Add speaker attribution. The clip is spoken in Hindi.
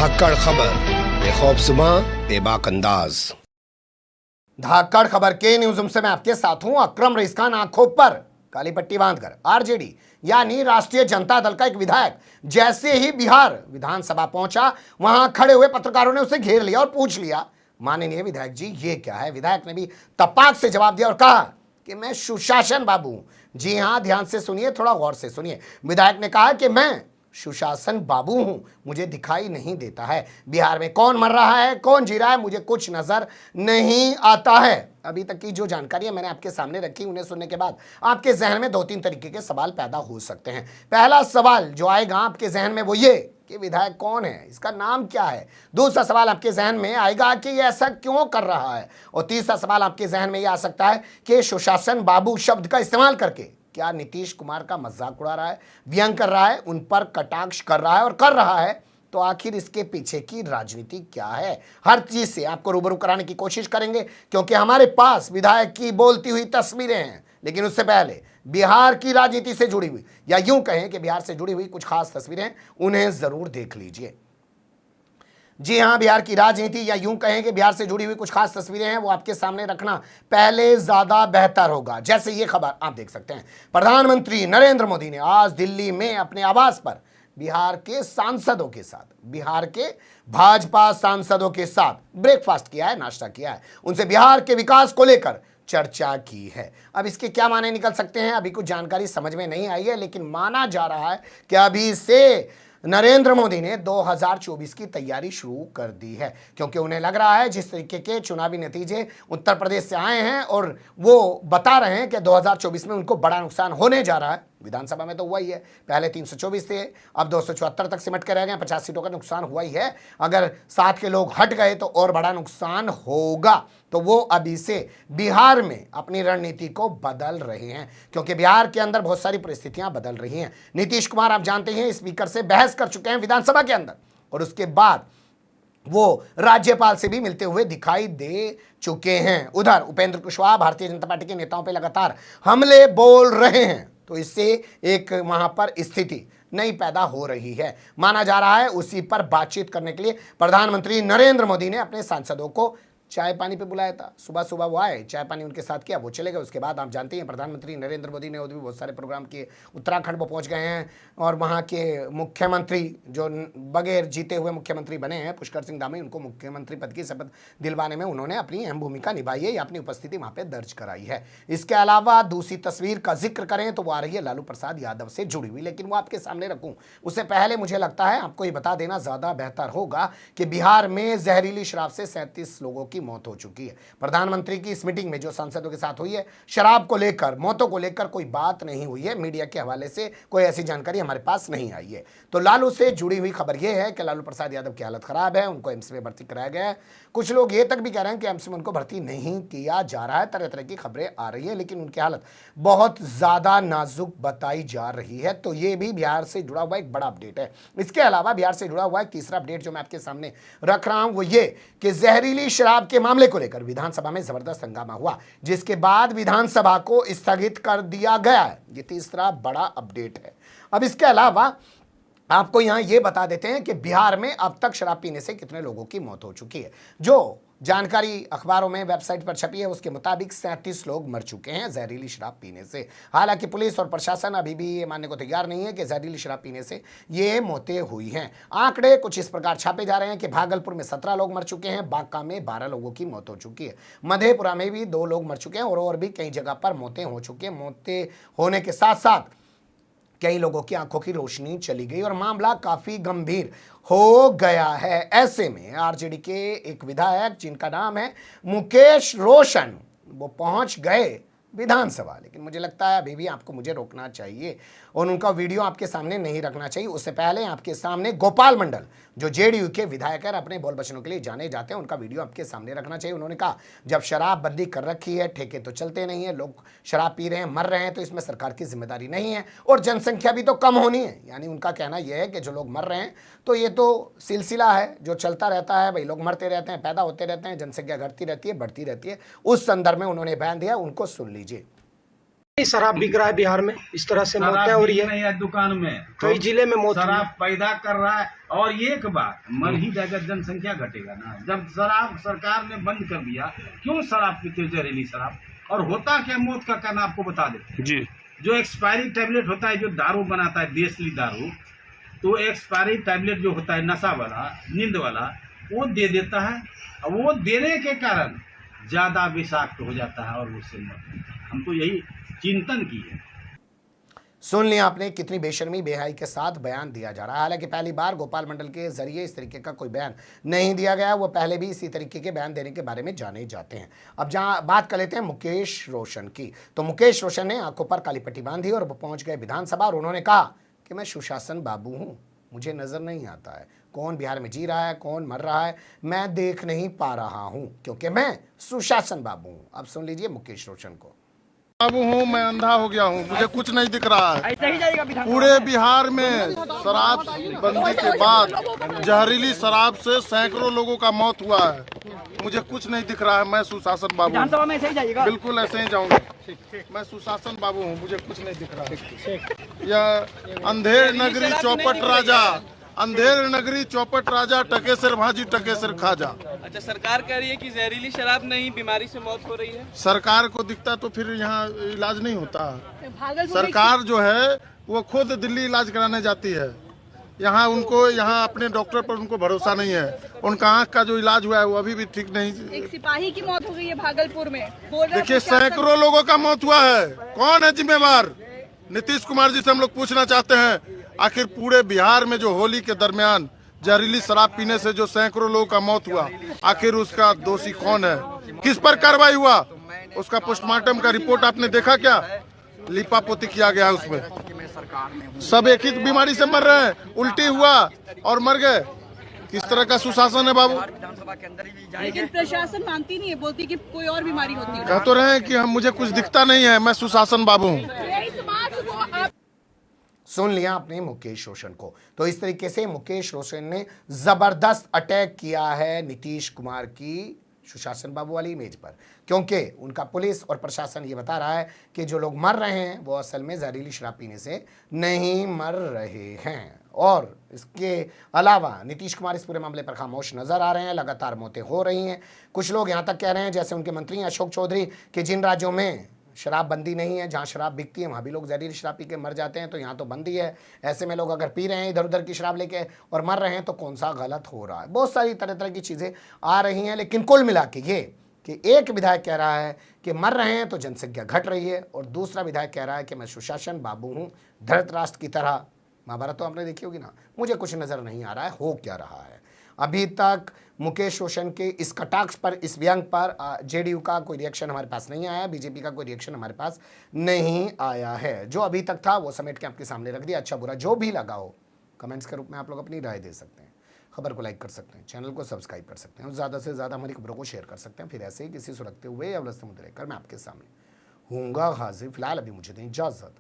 Speaker 1: धाकड़ खबर बेखौफसुमा बेबाक अंदाज। धाकड़ खबर के न्यूज़ रूम से मैं आपके साथ हूं अकरम रईस खान। आंखों पर काली पट्टी बांधकर आरजेडी यानी राष्ट्रीय जनता दल का एक विधायक जैसे ही बिहार विधानसभा पहुंचा, वहां खड़े हुए पत्रकारों ने उसे घेर लिया और पूछ लिया, माननीय विधायक जी ये क्या है। विधायक ने भी तपाक से जवाब दिया और कहा कि मैं सुशासन बाबू हूं। जी हां, ध्यान से सुनिए, थोड़ा गौर से सुनिए। विधायक ने कहा कि मैं सुशासन बाबू हूं, मुझे दिखाई नहीं देता है बिहार में कौन मर रहा है कौन जी रहा है, मुझे कुछ नजर नहीं आता है। अभी तक की जो जानकारियां मैंने आपके सामने रखी, उन्हें सुनने के बाद आपके जहन में दो तीन तरीके के सवाल पैदा हो सकते हैं। पहला सवाल जो आएगा आपके जहन में वो ये कि विधायक कौन है, इसका नाम क्या है। दूसरा सवाल आपके जहन में आएगा कि ये ऐसा क्यों कर रहा है। और तीसरा सवाल आपके जहन में यह आ सकता है कि सुशासन बाबू शब्द का इस्तेमाल करके क्या नीतीश कुमार का मजाक उड़ा रहा है, व्यंग कर रहा है, उन पर कटाक्ष कर रहा है और कर रहा है, तो आखिर इसके पीछे की राजनीति क्या है। हर चीज से आपको रूबरू कराने की कोशिश करेंगे, क्योंकि हमारे पास विधायक की बोलती हुई तस्वीरें हैं। लेकिन उससे पहले बिहार की राजनीति से जुड़ी हुई, या यूं कहें कि बिहार से जुड़ी हुई कुछ खास तस्वीरें, उन्हें जरूर देख लीजिए। जी हां, बिहार की राजनीति या यूं कहें कि बिहार से जुड़ी हुई कुछ खास तस्वीरें हैं, वो आपके सामने रखना पहले ज्यादा बेहतर होगा। जैसे ये खबर आप देख सकते हैं, प्रधानमंत्री नरेंद्र मोदी ने आज दिल्ली में अपने आवास पर बिहार के सांसदों के साथ, बिहार के भाजपा सांसदों के साथ ब्रेकफास्ट किया है, नाश्ता किया है, उनसे बिहार के विकास को लेकर चर्चा की है। अब इसके क्या माने निकल सकते हैं, अभी कुछ जानकारी समझ में नहीं आई है, लेकिन माना जा रहा है कि अभी से नरेंद्र मोदी ने 2024 की तैयारी शुरू कर दी है, क्योंकि उन्हें लग रहा है जिस तरीके के चुनावी नतीजे उत्तर प्रदेश से आए हैं और वो बता रहे हैं कि 2024 में उनको बड़ा नुकसान होने जा रहा है। विधानसभा में तो हुआ ही है, पहले 324 थे, अब 274 तक सिमट के रह गए, 50 सीटों का नुकसान हुआ ही है। अगर 7 के लोग हट गए तो और बड़ा नुकसान होगा। तो वो अभी से बिहार में अपनी रणनीति को बदल रहे हैं, क्योंकि बिहार के अंदर बहुत सारी परिस्थितियां बदल रही हैं। नीतीश कुमार आप जानते हैं स्पीकर से बहस कर चुके हैं विधानसभा के अंदर, और उसके बाद वो राज्यपाल से भी मिलते हुए दिखाई दे चुके हैं। उधर उपेंद्र कुशवाहा भारतीय जनता पार्टी के नेताओं पर लगातार हमले बोल रहे हैं, तो इससे एक वहां पर स्थिति नई पैदा हो रही है। माना जा रहा है उसी पर बातचीत करने के लिए प्रधानमंत्री नरेंद्र मोदी ने अपने सांसदों को चाय पानी पे बुलाया था। सुबह सुबह वो आए, चाय पानी उनके साथ किया, वो चले गए। उसके बाद आप जानते हैं प्रधानमंत्री नरेंद्र मोदी ने और भी बहुत सारे प्रोग्राम किए। उत्तराखंड वो पहुंच गए हैं और वहां के मुख्यमंत्री जो बगैर जीते हुए मुख्यमंत्री बने हैं, पुष्कर सिंह धामी, उनको मुख्यमंत्री पद की शपथ दिलवाने में उन्होंने अपनी अहम भूमिका निभाई है या अपनी उपस्थिति वहां पर दर्ज कराई है। इसके अलावा दूसरी तस्वीर का जिक्र करें तो वो आ रही है लालू प्रसाद यादव से जुड़ी हुई, लेकिन वो आपके सामने रखूं उससे पहले मुझे लगता है आपको ये बता देना ज्यादा बेहतर होगा कि बिहार में जहरीली शराब से 37 लोगों की मौत हो चुकी है। प्रधानमंत्री की इस मीटिंग में जो सांसदों के साथ हुई है, शराब को लेकर, मौतों को लेकर कोई बात नहीं हुई है। मीडिया के हवाले से कोई ऐसी जानकारी हमारे पास नहीं आई है। तो लालू से जुड़ी हुई खबर यह है कि लालू प्रसाद यादव की हालत खराब है, उनको एम्स में भर्ती कराया गया है। कुछ लोग ये तक भी कह रहे हैं कि एम्स में उनको भर्ती नहीं किया जा रहा है। तरह तरह की खबरें आ रही है, लेकिन उनकी हालत बहुत ज्यादा नाजुक बताई जा रही है। तो ये भी बिहार से जुड़ा हुआ एक बड़ा अपडेट है। इसके अलावा बिहार से जुड़ा हुआ एक तीसरा अपडेट जो मैं आपके सामने रख रहा हूं वो ये कि जहरीली शराब के मामले को लेकर विधानसभा में जबरदस्त हंगामा हुआ, जिसके बाद विधानसभा को स्थगित कर दिया गया है। ये तीसरा बड़ा अपडेट है। अब इसके अलावा आपको यहां यह बता देते हैं कि बिहार में अब तक शराब पीने से कितने लोगों की मौत हो चुकी है। जो जानकारी अखबारों में, वेबसाइट पर छपी है, उसके मुताबिक 37 लोग मर चुके हैं जहरीली शराब पीने से। हालांकि पुलिस और प्रशासन अभी भी ये मानने को तैयार नहीं है कि जहरीली शराब पीने से ये मौतें हुई हैं। आंकड़े कुछ इस प्रकार छापे जा रहे हैं कि भागलपुर में 17 लोग मर चुके हैं, बांका में 12 लोगों की मौत हो चुकी है, मधेपुरा में भी 2 लोग मर चुके हैं और भी कई जगह पर मौतें हो चुकी हैं। मौतें होने के साथ साथ कई लोगों की आंखों की रोशनी चली गई और मामला काफी गंभीर हो गया है। ऐसे में आरजेडी के एक विधायक जिनका नाम है मुकेश रोशन, वो पहुंच गए विधानसभा, लेकिन मुझे लगता है अभी भी आपको मुझे रोकना चाहिए और उनका वीडियो आपके सामने नहीं रखना चाहिए। उससे पहले आपके सामने गोपाल मंडल जो जेडीयू के विधायक है, अपने बोल बचनों के लिए जाने जाते हैं, उनका वीडियो आपके सामने रखना चाहिए। उन्होंने कहा जब शराब बंदी कर रखी है, ठेके तो चलते नहीं है, लोग शराब पी रहे हैं, मर रहे हैं, तो इसमें सरकार की जिम्मेदारी नहीं है और जनसंख्या भी तो कम होनी है। यानी उनका कहना यह है कि जो लोग मर रहे हैं तो ये तो सिलसिला है जो चलता रहता है, भाई लोग मरते रहते हैं, पैदा होते रहते हैं, जनसंख्या घटती रहती है, बढ़ती रहती है। उस संदर्भ में उन्होंने बयान दिया, उनको सुन लीजिए।
Speaker 2: शराब बिक रहा है बिहार में, इस तरह से मौतें हो रही है।
Speaker 3: नहीं है दुकान में,
Speaker 2: कई जिले में मौत
Speaker 3: शराब पैदा कर रहा है। और एक बात, मर ही जाएगा, जनसंख्या घटेगा ना। जब शराब सरकार ने बंद कर दिया, क्यों शराब पीते, जहरीली शराब। और होता क्या मौत का कारण आपको बता देते
Speaker 4: जी।
Speaker 3: जो एक्सपायरी टैबलेट होता है, जो दारू बनाता है देसी दारू, तो एक्सपायरी टैबलेट जो होता है नशा वाला, नींद वाला, वो दे देता है। और वो देने के कारण ज्यादा विषाक्त हो जाता है और उससे मरते हैं। हम तो यही चिंतन की है।
Speaker 1: सुन लिया आपने कितनी बेशर्मी बेहाई के साथ बयान दिया जा रहा है। हालांकि पहली बार गोपाल मंडल के जरिए इस तरीके का कोई बयान नहीं दिया गया, वो पहले भी इसी तरीके के बयान देने के बारे में जाने जाते हैं। अब जहां बात कर लेते हैं मुकेश रोशन की, तो मुकेश रोशन ने आंखों पर काली पट्टी बांधी और वो पहुंच गए विधानसभा और उन्होंने कहा कि मैं सुशासन बाबू हूं, मुझे नजर नहीं आता है कौन बिहार में जी रहा है, कौन मर रहा है, मैं देख नहीं पा रहा हूं क्योंकि मैं सुशासन बाबू हूं। अब सुन लीजिए मुकेश रोशन को।
Speaker 5: बाबू हूँ, मैं अंधा हो गया हूँ, मुझे कुछ नहीं दिख रहा है। पूरे बिहार में शराब बंदी के बाद जहरीली शराब से सैकड़ों लोगों का मौत हुआ है। मुझे कुछ नहीं दिख रहा है। मैं सुशासन बाबू हूँ, बिल्कुल ऐसे ही जाऊंगा। मैं सुशासन बाबू हूँ, मुझे कुछ नहीं दिख रहा है। यह अंधेर नगरी चौपट राजा, अंधेर नगरी चौपट राजा, टकेसर भाजी टकेसर खाजा।
Speaker 6: अच्छा, सरकार कह रही है कि जहरीली शराब नहीं, बीमारी से मौत हो रही है।
Speaker 5: सरकार को दिखता तो फिर यहाँ इलाज नहीं होता। सरकार जो है वो खुद दिल्ली इलाज कराने जाती है। यहाँ उनको, यहाँ अपने डॉक्टर पर उनको भरोसा नहीं है। उनका आँख का जो इलाज हुआ है वो अभी भी ठीक नहीं।
Speaker 7: एक सिपाही की मौत हो गई है भागलपुर में।
Speaker 5: देखिए सैकड़ों लोगों का मौत हुआ है, कौन है जिम्मेवार? नीतीश कुमार जी से हम लोग पूछना चाहते हैं, आखिर पूरे बिहार में जो होली के दरमियान जहरीली शराब पीने से जो सैकड़ों लोगों का मौत हुआ, आखिर उसका दोषी कौन है? किस पर कार्रवाई हुआ? उसका पोस्टमार्टम का रिपोर्ट आपने देखा क्या? लिपापोती किया गया है उसमें। सब एक ही बीमारी से मर रहे हैं, उल्टी हुआ और मर गए। किस तरह का सुशासन है बाबू?
Speaker 7: लेकिन प्रशासन मानती नहीं है, बोलती कि कोई और बीमारी होती है।
Speaker 5: कह तो रहे हैं कि हम, मुझे कुछ दिखता नहीं है, मैं सुशासन बाबू हूँ।
Speaker 1: सुन लिया आपने मुकेश रोशन को। तो इस तरीके से मुकेश रोशन ने जबरदस्त अटैक किया है नीतीश कुमार की सुशासन बाबू वाली इमेज पर, क्योंकि उनका पुलिस और प्रशासन ये बता रहा है कि जो लोग मर रहे हैं वो असल में जहरीली शराब पीने से नहीं मर रहे हैं। और इसके अलावा नीतीश कुमार इस पूरे मामले पर खामोश नजर आ रहे हैं। लगातार मौतें हो रही हैं। कुछ लोग यहाँ तक कह रहे हैं, जैसे उनके मंत्री अशोक चौधरी, कि जिन राज्यों में शराब बंदी नहीं है, जहाँ शराब बिकती है वहाँ भी लोग जहरीली शराब पी के मर जाते हैं, तो यहाँ तो बंदी है। ऐसे में लोग अगर पी रहे हैं इधर उधर की शराब लेके और मर रहे हैं तो कौन सा गलत हो रहा है। बहुत सारी तरह तरह की चीज़ें आ रही हैं, लेकिन कुल मिला के ये कि एक विधायक कह रहा है कि मर रहे हैं तो जनसंख्या घट रही है, और दूसरा विधायक कह रहा है कि मैं सुशासन बाबू हूँ, धृतराष्ट्र की तरह। महाभारत तो आपने देखी होगी ना, मुझे कुछ नज़र नहीं आ रहा है हो क्या रहा है। अभी तक मुकेश रोशन के इस कटाक्ष पर, इस व्यंग पर जेडीयू का कोई रिएक्शन हमारे पास नहीं आया, बीजेपी का कोई रिएक्शन हमारे पास नहीं आया है। जो अभी तक था वो समेट के आपके सामने रख दिया। अच्छा बुरा जो भी लगा हो, कमेंट्स के रूप में आप लोग अपनी राय दे सकते हैं। खबर को लाइक कर सकते हैं, चैनल को सब्सक्राइब कर सकते हैं और ज़्यादा से ज़्यादा हमारी खबरों को शेयर कर सकते हैं। फिर ऐसे ही किसी सुलगते हुए या उलझते मुद्दे लेकर मैं आपके सामने हूँगा हाजिर। फिलहाल अभी मुझे दें इजाज़त।